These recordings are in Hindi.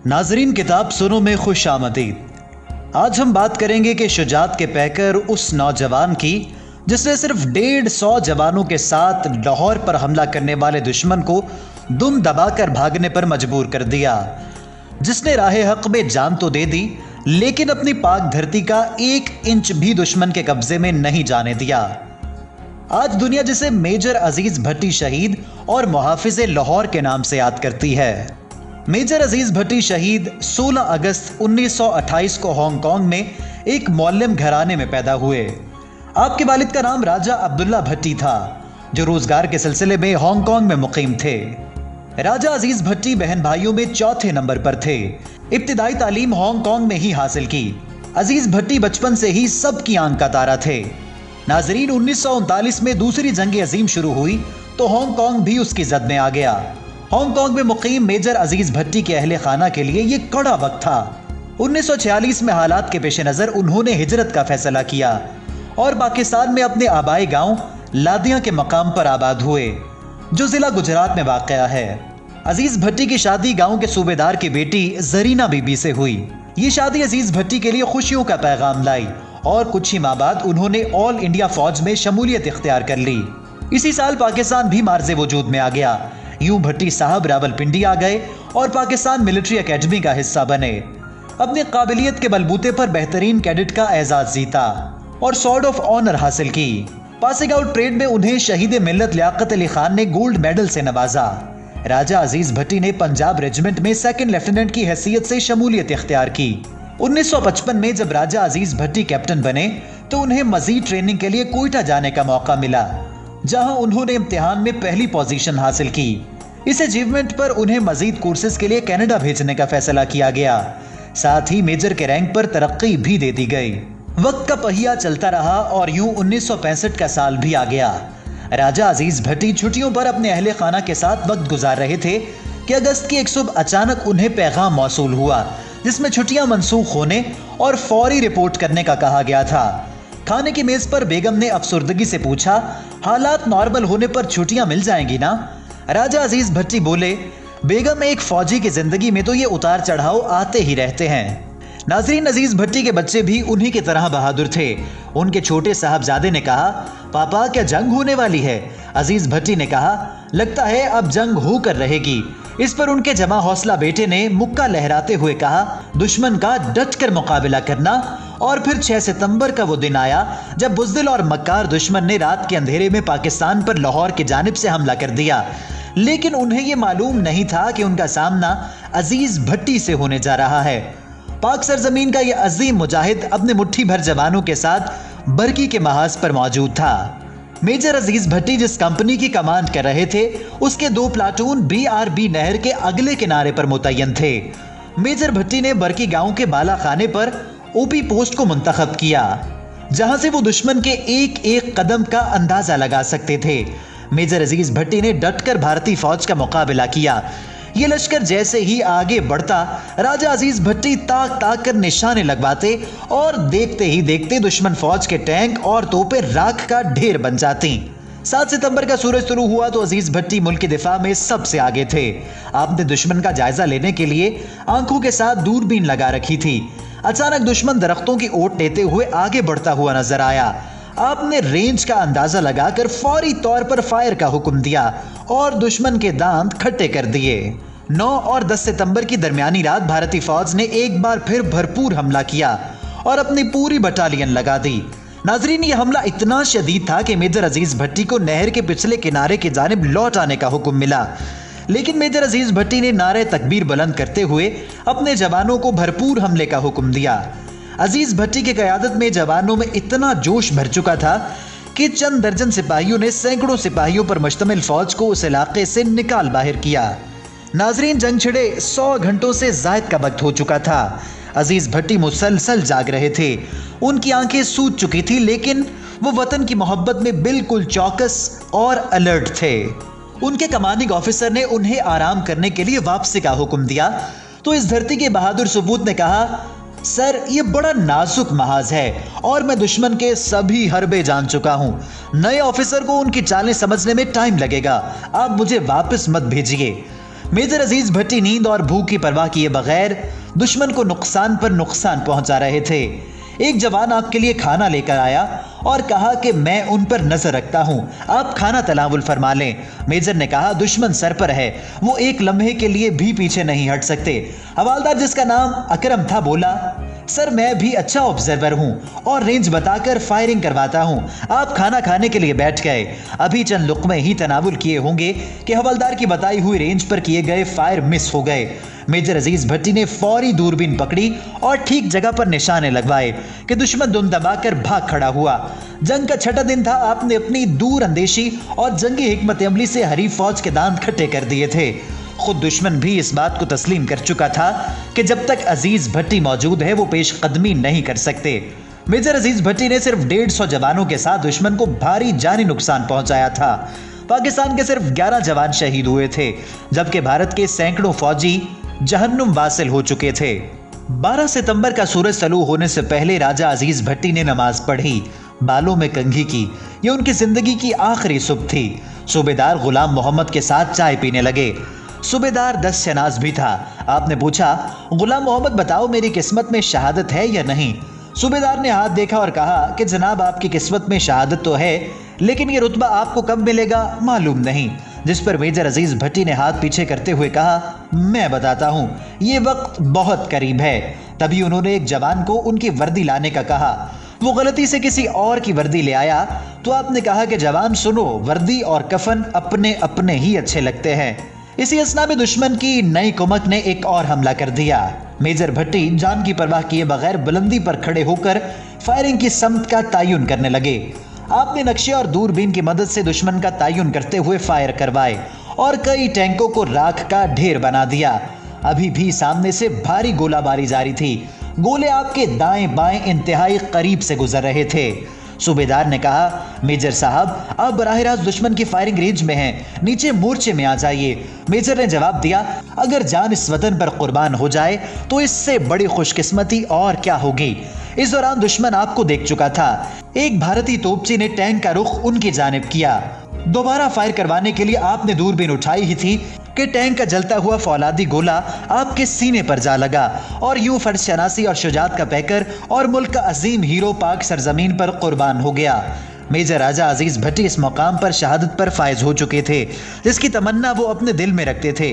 नाजरीन, किताब सुनो में खुश आमदीद। आज हम बात करेंगे कि शुजात के पैकर उस नौजवान की जिसने सिर्फ 150 जवानों के साथ लाहौर पर हमला करने वाले दुश्मन को दुम दबाकर भागने पर मजबूर कर दिया, जिसने राहे हक में जान तो दे दी लेकिन अपनी पाक धरती का 1 इंच भी दुश्मन के कब्जे में नहीं जाने दिया। आज दुनिया जिसे मेजर अजीज भट्टी शहीद और मुहाफिज लाहौर के नाम से याद करती है। मेजर अजीज भट्टी शहीद 16 अगस्त 1928 को हांगकांग में एक मौल्लम घराने में पैदा हुए। आपके वालिद का नाम राजा अब्दुल्ला भट्टी था, जो रोजगार के सिलसिले में हांगकांग में मुकीम थे। राजा अजीज भट्टी बहन भाइयों में चौथे नंबर पर थे। इब्तिदाई तालीम हांगकांग में ही हासिल की। अजीज भट्टी बचपन से ही सबकी आंख का तारा थे। नाजरीन, 1939 में दूसरी जंग अजीम शुरू हुई तो हांगकांग भी उसकी जद में आ गया। हांगकांग में मुकीम मेजर अजीज भट्टी के अहले खाना के लिए यह कड़ा वक्त था। 1946 में हालात के पेश नजर उन्होंने हिजरत का फैसला किया और पाकिस्तान में अपने आबाई गांव लादिया के मकाम पर आबाद हुए, जो जिला गुजरात में वाक़या है। अजीज भट्टी की शादी गांव के सूबेदार की बेटी जरीना बीबी से हुई। ये शादी अजीज भट्टी के लिए खुशियों का पैगाम लाई और कुछ ही माह बाद उन्होंने ऑल इंडिया फौज में शमूलियत इख्तियार कर ली। इसी साल पाकिस्तान भी मार्ज़े वजूद में आ गया। यूं भट्टी साहब रावलपिंडी आ गए और पाकिस्तान मिलिट्री एकेडमी का हिस्सा बने। अपनी काबिलियत के बलबूते पर बेहतरीन कैडेट का एजाज जीता और सॉर्ड ऑफ ऑनर हासिल की। पासिंग आउट परेड में उन्हें शहीद मिल्लत लियाकत अली खान ने गोल्ड मेडल से नवाजा। राजा अजीज भट्टी ने पंजाब रेजिमेंट में सेकंड लेफ्टिनेंट की हैसियत से शमूलियत इख्तियार की। 1955 में जब राजा अजीज भट्टी कैप्टन बने तो उन्हें मजीद ट्रेनिंग के लिए कोयटा जाने का मौका मिला, जहां उन्होंने इम्तिहान में पहली पोजीशन हासिल की। इस अचीवमेंट पर उन्हें मजीद कोर्सेज के लिए कनाडा भेजने का फैसला किया गया। साथ ही मेजर के रैंक पर तरक्की भी दे दी गई। वक्त का पहिया चलता रहा और यूं 1965 का साल भी आ गया। राजा अजीज भट्टी छुट्टियों पर अपने अहले खाना के साथ वक्त गुजार रहे थे कि अगस्त की एक सुबह अचानक उन्हें पैगाम मौसूल हुआ, जिसमें छुट्टियां मनसूख होने और फौरी रिपोर्ट करने का कहा गया था। खाने की मेज पर बेगम ने अफसुर्दगी से पूछा, हालात नॉर्मल होने पर छुट्टियां मिल जाएंगी ना? राजा अजीज भट्टी बोले, बेगम, एक फौजी की जिंदगी में तो ये उतार चढ़ाव आते ही रहते हैं। नाजरीन, अजीज भट्टी के बच्चे भी उन्हीं की तरह बहादुर थे। उनके छोटे साहबजादे ने कहा, पापा क्या जंग होने वाली है? अजीज भट्टी ने कहा, लगता है अब जंग होकर रहेगी। इस पर उनके जमा हौसला बेटे ने मुक्का लहराते हुए कहा, दुश्मन का डट कर मुकाबला करना। और फिर 6 सितंबर का वो दिन आया जब बुज़दिल और मक्कार दुश्मन ने रात के अंधेरे में पाकिस्तान पर लाहौर की जानिब से हमला कर दिया। लेकिन उन्हें यह मालूम नहीं था कि उनका सामना अजीज भट्टी से होने जा रहा है। पाक सरजमीन का यह अजीम मुजाहिद अपने मुट्ठी भर जवानों के साथ बरकी के महाज पर मौजूद था। मेजर अजीज भट्टी जिस कंपनी की कमांड कर रहे थे, उसके 2 प्लाटून BRB नहर के अगले किनारे पर मुतय्यन थे। मेजर भट्टी ने बरकी गांव के बाला खाने पर OP पोस्ट को मुंतखब किया, जहां से वो दुश्मन के एक एक कदम का अंदाजा लगा सकते थे। मेजर अजीज भट्टी ने डटकर भारतीय फौज का मुकाबला किया। ये लश्कर जैसे ही आगे बढ़ता, राजा अजीज भट्टी ताक ताक कर निशाने लगवाते और देखते ही देखते दुश्मन फौज के टैंक और तोपें राख का ढेर बन जाती। 7 सितंबर का सूरज शुरू हुआ तो अजीज भट्टी मुल्क के दिफा में सबसे आगे थे। आपने दुश्मन का जायजा लेने के लिए आंखों के साथ दूरबीन लगा रखी थी। अचानक दुश्मन दरख्तों की ओट लेते हुए आगे बढ़ता हुआ नजर आया। आपने रेंज का अंदाजा लगाकर फौरी तौर पर फायर का हुक्म दिया और दुश्मन के दांत खट्टे कर दिए। 9 और 10 सितंबर की दरमियानी रात भारतीय फौज ने एक बार फिर भरपूर हमला किया और अपनी पूरी बटालियन लगा दी। नाजरीन, यह हमला इतना शदीद था कि मेजर अजीज भट्टी को नहर के पिछले किनारे की जानिब लौट आने का हुक्म मिला। लेकिन मेजर अजीज भट्टी ने नारे तकबीर बुलंद करते हुए अपने जवानों को भरपूर हमले का हुक्म दिया। अजीज भट्टी की क़यादत में जवानों में इतना जोश भर चुका था कि चंद दर्जन सिपाहियों ने सैकड़ों सिपाहियों पर मुश्तमिल फौज को उस इलाके से निकाल बाहर किया। नाजरीन, जंग छिड़े 100 घंटों से ज़ायद का वक्त हो चुका था। अजीज भट्टी मुसलसल जाग रहे थे। उनकी आंखें सूज चुकी थी, लेकिन वो वतन की मोहब्बत में बिल्कुल चौकस और अलर्ट थे। उनके कमांडिंग ऑफिसर ने उन्हें आराम करने के लिए वापसी का हुक्म दिया तो इस धरती के बहादुर सबूत ने कहा, सर, ये बड़ा नाजुक महाज है और मैं दुश्मन के सभी हरबे जान चुका हूं। नए ऑफिसर को उनकी चालें समझने में टाइम लगेगा। आप मुझे वापस मत भेजिए। मेजर अजीज भट्टी नींद और भूख की परवाह किए बगैर दुश्मन को नुकसान पर नुकसान पहुंचा रहे थे। एक जवान आपके लिए खाना लेकर आया और कहा कि मैं उन पर नजर रखता हूं, आप खाना तनावुल फरमा लें। मेजर ने कहा दुश्मन सर पर है, वो एक लम्हे के लिए भी पीछे नहीं हट सकते। हवालदार जिसका नाम अकरम था बोला, सर मैं भी अच्छा ऑब्जर्वर हूं और रेंज बताकर फायरिंग करवाता हूं। आप खाना खाने के लिए बैठ गए, अभी चंद लुकमे ही तनावुल किए होंगे कि हवलदार की बताई हुई रेंज पर किए गए फायर मिस हो गए। मेजर अजीज भट्टी ने फौरी दूरबीन पकड़ी और ठीक जगह पर निशाने लगवाए कि दुश्मन दुम दबाकर भाग खड़ा हुआ। जंग का छठा दिन था। आपने अपनी दूर अंदेशी और जंगी हिकमत अमली से हरीफ फौज के दांत खट्टे कर दिए थे। खुद दुश्मन भी इस बात को तस्लीम कर चुका था कि जब तक अजीज भट्टी मौजूद है वो पेशकदमी नहीं कर सकते। मेजर अजीज भट्टी ने सिर्फ 150 जवानों के साथ दुश्मन को भारी जानी नुकसान पहुंचाया था। पाकिस्तान के सिर्फ 11 जवान शहीद हुए थे, जबकि भारत के सैकड़ों फौजी जहन्नुम वासिल हो चुके थे। 12 सितंबर का सूरज तलू होने से पहले राजा अजीज भट्टी ने नमाज पढ़ी, बालों में कंघी की। यह उनकी जिंदगी की आखिरी सुबह थी। सूबेदार गुलाम मोहम्मद के साथ चाय पीने लगे। सूबेदार 10 शनाज भी था। आपने पूछा, गुलाम मोहम्मद बताओ मेरी किस्मत में शहादत है या नहीं? सूबेदार ने हाथ देखा और कहा कि जनाब आपकी किस्मत में शहादत तो है, लेकिन ये रुतबा आपको कब मिलेगा मालूम नहीं। जिस पर मेजर अजीज भट्टी ने हाथ पीछे करते हुए कहा, मैं बताता हूँ, ये वक्त बहुत करीब है। तभी उन्होंने एक जवान को उनकी वर्दी लाने का कहा। वो गलती से किसी और की वर्दी ले आया तो आपने कहा कि जवान सुनो, वर्दी और कफन अपने अपने ही अच्छे लगते हैं। इसी असना में दुश्मन की नई कुमक ने एक और हमला कर दिया। मेजर भट्टी जान की परवाह किए बगैर बुलंदी पर खड़े होकर फायरिंग की समत का तयन करने लगे। आपने नक्शे और दूरबीन की मदद से दुश्मन का तयन करते हुए फायर करवाए और कई टैंकों को राख का ढेर बना दिया। अभी भी सामने से भारी गोलाबारी जारी थी। गोले आपके दाएं बाएं इंतहाई करीब से गुजर रहे थे। सूबेदार ने कहा, मेजर साहब आप बराह रास्त दुश्मन की फायरिंग रेंज में हैं, नीचे मोर्चे में आ जाइए। मेजर ने जवाब दिया, अगर जान इस वतन पर कुर्बान हो जाए तो इससे बड़ी खुशकिस्मती और क्या होगी। इस दौरान दुश्मन आपको देख चुका था। एक भारतीय तोपची ने टैंक का रुख उनकी जानिब किया। दोबारा फायर करवाने के लिए आपने दूरबीन उठाई ही थी कि टैंक का जलता हुआ फौलादी गोला आपके सीने पर जा लगा और यूं फर्ज शनासी और शुजात का पैकर और मुल्क का अजीम हीरो पाक सरजमीन पर कुर्बान हो गया। मेजर राजा अजीज भट्टी इस मकाम पर शहादत पर फायज हो चुके थे, जिसकी तमन्ना वो अपने दिल में रखते थे।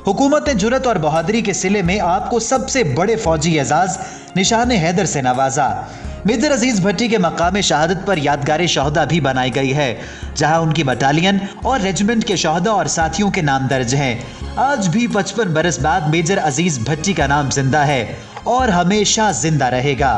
हुकूमत ने जुरत और बहादुरी के सिले में आपको सबसे बड़े फौजी एजाज निशान हैदर से नवाजा। मेजर अजीज भट्टी के मकाम शहादत पर यादगार शहदा भी बनाई गई है, जहां उनकी बटालियन और रेजिमेंट के शहदा और साथियों के नाम दर्ज हैं। आज भी 55 बरस बाद मेजर अजीज भट्टी का नाम जिंदा है और हमेशा जिंदा रहेगा।